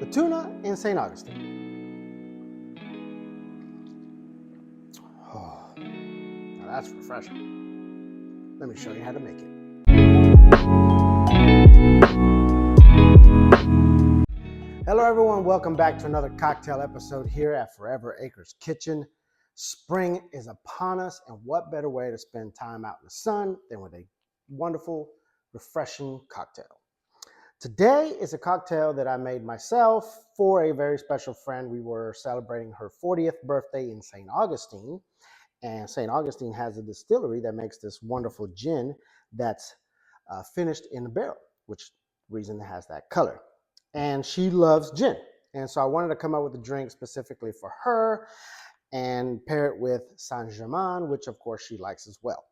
the tuna in St. Augustine. Oh, now that's refreshing. Let me show you how to make it. Hello everyone, welcome back to another cocktail episode here at 4EverAcresKitchen. Spring is upon us, and what better way to spend time out in the sun than with a wonderful, refreshing cocktail. Today is a cocktail that I made myself for a very special friend. We were celebrating her 40th birthday in St. Augustine, and St. Augustine has a distillery that makes this wonderful gin that's finished in a barrel, which reason it has that color. And she loves gin, and so I wanted to come up with a drink specifically for her and pair it with St Germain, which of course she likes as well.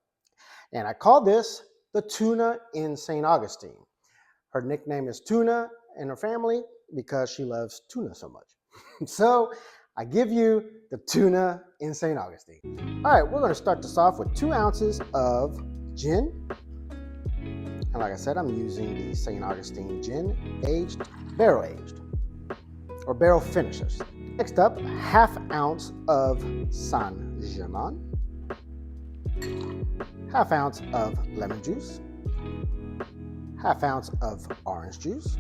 And I call this the Tuna in St. Augustine. Her nickname is Tuna in her family because she loves tuna so much. So I give you the Tuna in St. Augustine. All right, we're going to start this off with 2 ounces of gin. And like I said, I'm using the St. Augustine gin, barrel aged, or barrel finishers. Next up, 1/2 ounce of St Germain, 1/2 ounce of lemon juice, 1/2 ounce of orange juice,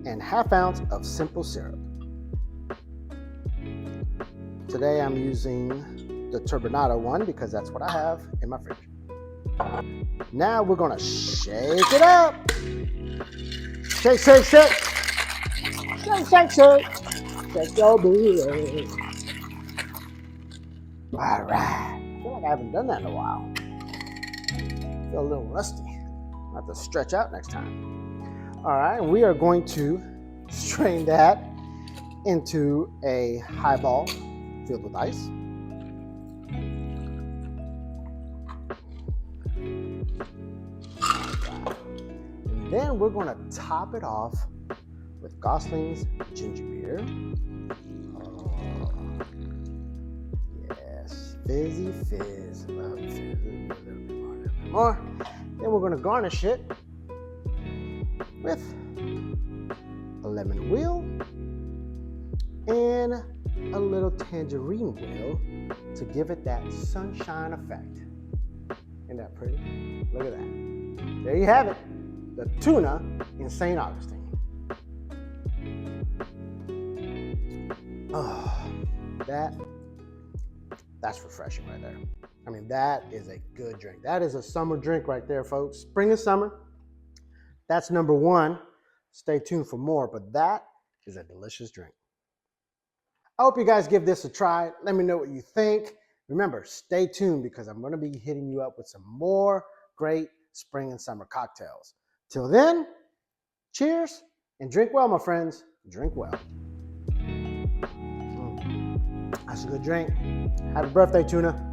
and 1/2 ounce of simple syrup. Today I'm using the turbinado one because that's what I have in my fridge. Now we're gonna shake it up. Shake, shake, shake. Shake, shake, shake. Shake your booty. All right. I feel like I haven't done that in a while. I feel a little rusty. I'll have to stretch out next time. All right, and we are going to strain that into a highball filled with ice. And then we're going to top it off with Gosling's ginger beer. Oh, yes, fizzy fizz. Love fizz. A little bit more. Then we're going to garnish it with a lemon wheel and a little tangerine wheel to give it that sunshine effect. Isn't that pretty? Look at that. There you have it, the tuna in St. Augustine. Oh, that's refreshing right there. I mean, that is a good drink. That is a summer drink right there, folks. Spring and summer. That's number 1. Stay tuned for more, but that is a delicious drink. I hope you guys give this a try. Let me know what you think. Remember, stay tuned because I'm going to be hitting you up with some more great spring and summer cocktails. Till then, cheers and drink well, my friends. Drink well. That's a good drink. Happy birthday, Tuna.